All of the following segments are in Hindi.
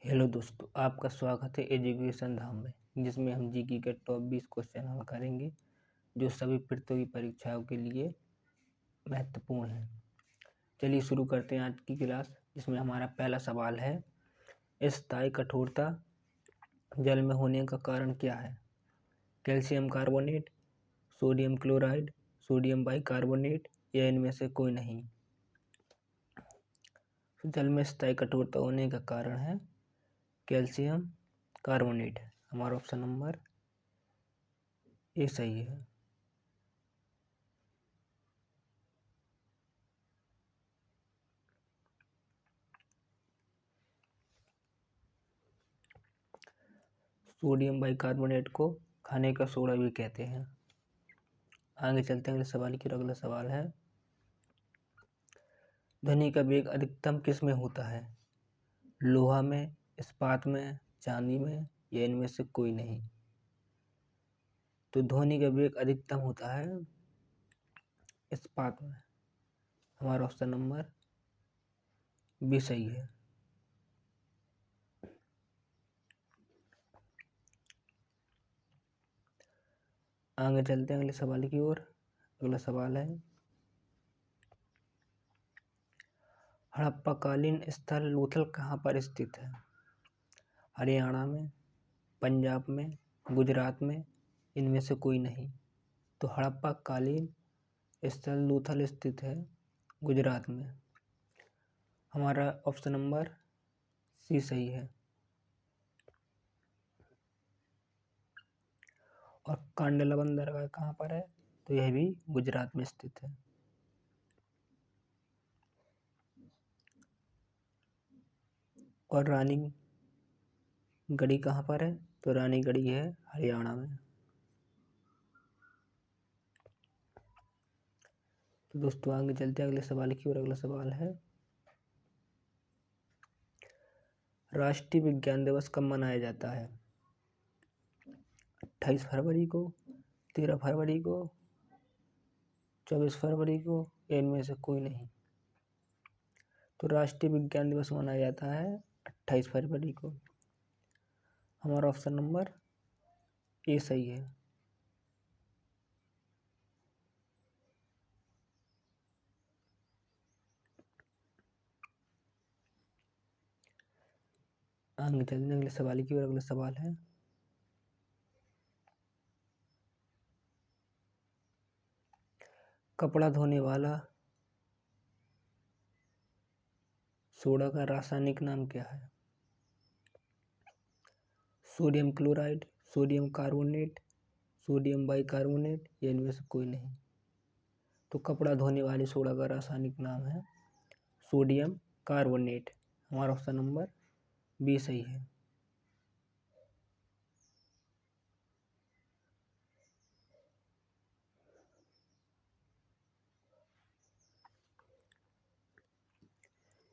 हेलो दोस्तों, आपका स्वागत है एजुकेशन धाम में, जिसमें हम जीके के टॉप 20 क्वेश्चन हल करेंगे जो सभी प्रतियोगी परीक्षाओं के लिए महत्वपूर्ण है। चलिए शुरू करते हैं आज की क्लास, जिसमें हमारा पहला सवाल है, स्थायी कठोरता जल में होने का कारण क्या है? Calcium carbonate, sodium chloride, sodium bicarbonate या इनमें से कोई नहीं। जल में स्थायी कठोरता होने का कारण है कैल्शियम कार्बोनेट। हमारा ऑप्शन नंबर ए सही है। सोडियम बाइकार्बोनेट को खाने का सोडा भी कहते हैं। आगे चलते हैं अगले सवाल की। अगला सवाल है, ध्वनि का वेग अधिकतम किस में होता है? लोहा में, इस्पात में, चांदी में या इनमें से कोई नहीं। तो ध्वनि का वेग अधिकतम होता है इस्पात में। हमारा ऑप्शन नंबर बी सही है। आगे चलते हैं अगले सवाल की ओर। अगला सवाल है, हड़प्पाकालीन स्थल लोथल कहाँ पर स्थित है? हरियाणा में, पंजाब में, गुजरात में, इनमें से कोई नहीं। तो हड़प्पाकालीन स्थल लोथल स्थित है गुजरात में। हमारा ऑप्शन नंबर सी सही है। और कांडला बंदरगाह कहाँ पर है? तो यह भी गुजरात में स्थित है। और रानीगढ़ी कहाँ पर है? तो रानीगढ़ी है हरियाणा में। तो दोस्तों आगे चलते हैं अगले सवाल की ओर। अगला सवाल है, राष्ट्रीय विज्ञान दिवस कब मनाया जाता है? 28 फरवरी को, 13 फरवरी को, 24 फरवरी को या इनमें से कोई नहीं। तो राष्ट्रीय विज्ञान दिवस मनाया जाता है 28 फरवरी को। हमारा ऑप्शन नंबर ए सही है। आगे चलते हैं अगले सवाल की ओर। अगला सवाल है, कपड़ा धोने वाला सोडा का रासायनिक नाम क्या है? Sodium chloride, sodium carbonate, sodium bicarbonate या इनमें से कोई नहीं। तो कपड़ा धोने वाले सोडा का रासायनिक नाम है सोडियम कार्बोनेट। हमारा ऑप्शन नंबर बी सही है।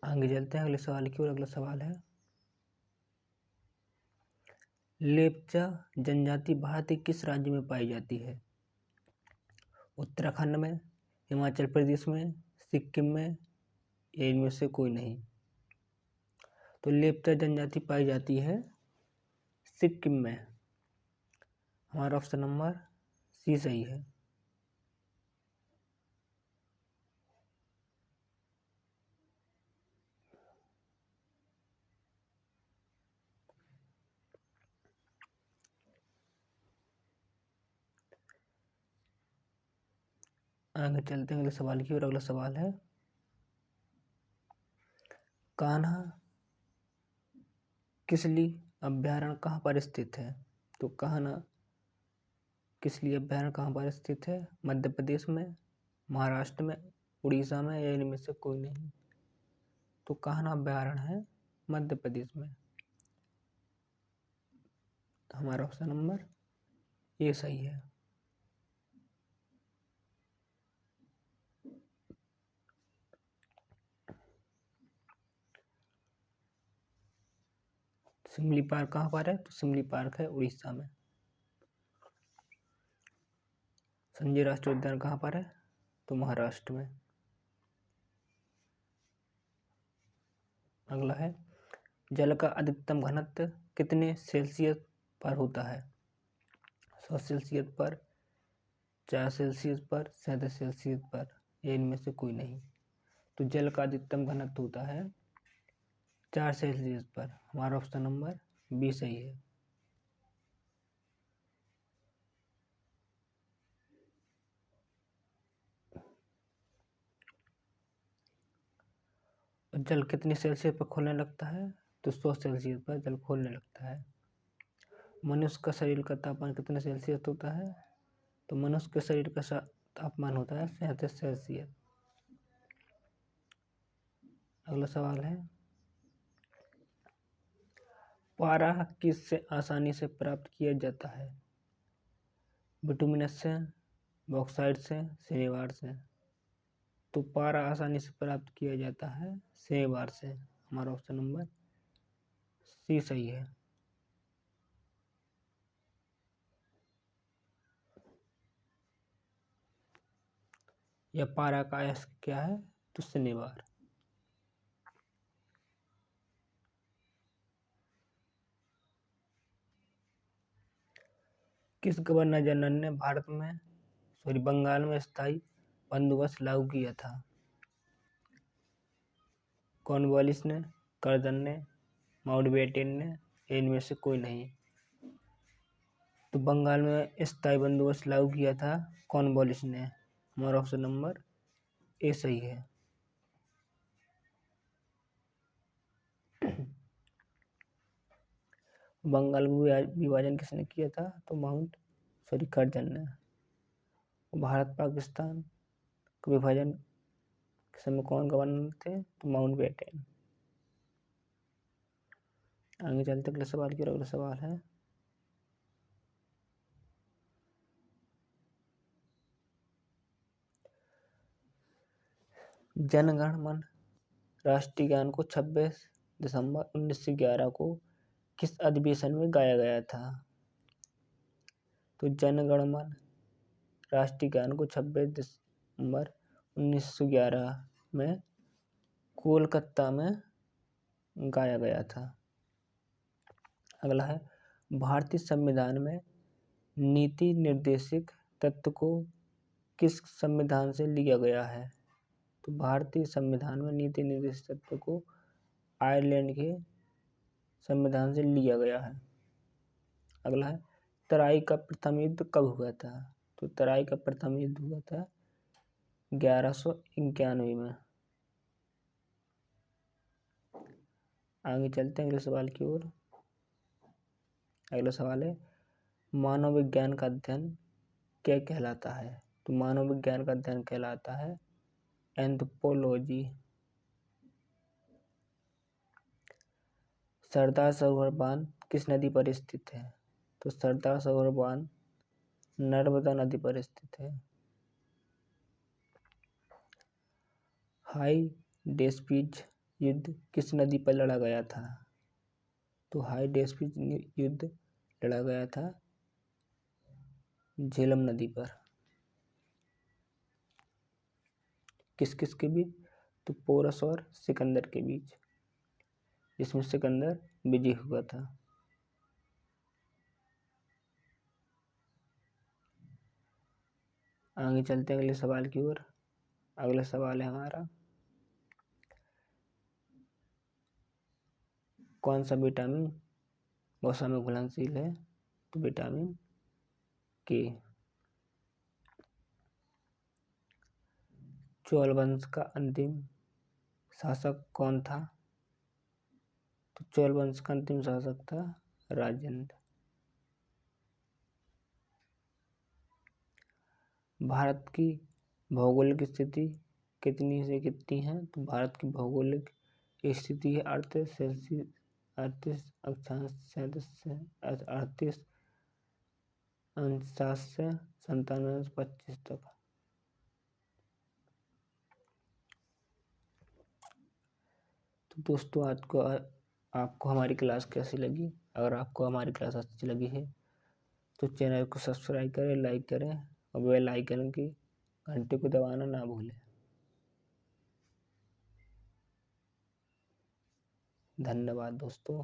आगे चलते हैं अगले सवाल की ओर। अगला सवाल है, लेप्चा जनजाति भारत के किस राज्य में पाई जाती है? उत्तराखंड में, हिमाचल प्रदेश में, सिक्किम में या इनमें से कोई नहीं। तो लेप्चा जनजाति पाई जाती है सिक्किम में। हमारा ऑप्शन नंबर सी सही है। आगे चलते हैं अगले सवाल की ओर। अगला सवाल है, कान्हा किसली अभयारण्य कहाँ पर स्थित है? तो कान्हा किसली अभयारण्य कहाँ पर स्थित है? मध्य प्रदेश में, महाराष्ट्र में, उड़ीसा में या इनमें से कोई नहीं। तो कान्हा अभयारण्य है मध्य प्रदेश में। तो हमारा ऑप्शन नंबर ए सही है। सिमली पार्क कहाँ पर है? तो सिमली पार्क है उड़ीसा में। संजय राष्ट्रीय उद्यान कहाँ पर है? तो महाराष्ट्र में। अगला है, जल का अधिकतम घनत्व कितने सेल्सियस पर होता है? 100 सेल्सियस पर, 4 सेल्सियस पर, 37 सेल्सियस पर, या इनमें से कोई नहीं। तो जल का अधिकतम घनत्व होता है 4 सेल्सियस पर। हमारा ऑप्शन नंबर बी सही है। जल कितनी सेल्सियस पर खोलने लगता है? तो 100 सेल्सियस पर जल खोलने लगता है। मनुष्य का शरीर का तापमान कितने सेल्सियस होता है? तो मनुष्य के शरीर का तापमान होता है 37 सेल्सियस। अगला सवाल है, पारा किससे आसानी से प्राप्त किया जाता है? बिटुमिनस से, बॉक्साइट से, शनिवार से। तो पारा आसानी से प्राप्त किया जाता है शनिवार से। हमारा ऑप्शन नंबर सी सही है। यह पारा का अयस्क क्या है? तो शनिवार। किस गवर्नर जनरल ने बंगाल में स्थायी बंदोबस्त लागू किया था? कॉर्नवालिस ने, कर्जन ने, माउंटबेटन ने, इनमें से कोई नहीं। तो बंगाल में स्थायी बंदोबस्त लागू किया था कॉर्नवालिस ने। हमारा ऑप्शन नंबर ए सही है। बंगाल में विभाजन किसने किया था? तो कर्जन ने। भारत पाकिस्तान का विभाजन के समय कौन गवर्नर थे? तो माउंटबेटन। आगे चलते अगले सवाल की ओर। अगला सवाल है, जन गण मन राष्ट्रीय गान को 26 दिसंबर 1911 को किस अधिवेशन में गाया गया था? तो जन गण मन राष्ट्रीय गान को 26 दिसंबर 1911 में कोलकाता में गाया गया था। अगला है, भारतीय संविधान में नीति निर्देशक तत्व को किस संविधान से लिया गया है? तो भारतीय संविधान में नीति निर्देशक तत्व को आयरलैंड के संविधान से लिया गया है। अगला है, तराई का प्रथम युद्ध कब हुआ था? तो तराई का प्रथम युद्ध हुआ था 1191 में। आगे चलते हैं अगले सवाल की ओर। अगला सवाल है, मानव विज्ञान का अध्ययन क्या कहलाता है? तो मानव विज्ञान का अध्ययन कहलाता है एंथ्रोपोलॉजी। सरदार सरोवर बांध किस नदी पर स्थित है? तो सरदार सरोवर बांध नर्मदा नदी पर स्थित है। हाई डेस्पिज युद्ध किस नदी पर लड़ा गया था? तो हाई डेस्पिज युद्ध लड़ा गया था झेलम नदी पर। किस किस के बीच? तो पोरस और सिकंदर के बीच, जिसमें सिकंदर विजयी हुआ था। आगे चलते हैं अगले सवाल की ओर। अगला सवाल है हमारा, कौन सा विटामिन वसा में घुलनशील है? तो विटामिन के। चोल वंश का अंतिम शासक कौन था? तो चोल वंश का अंतिम शासक था राजेंद्र। भारत की भौगोलिक स्थिति कितनी से कितनी है? तो भारत की भौगोलिक स्थिति है 38 अक्षांश से 38 अंशांश से 97.25 तक। तो दोस्तों, आज को आपको हमारी क्लास कैसी लगी? अगर आपको हमारी क्लास अच्छी लगी है तो चैनल को सब्सक्राइब करें, लाइक करें और बेल आइकन की घंटे को दबाना ना भूलें। धन्यवाद दोस्तों।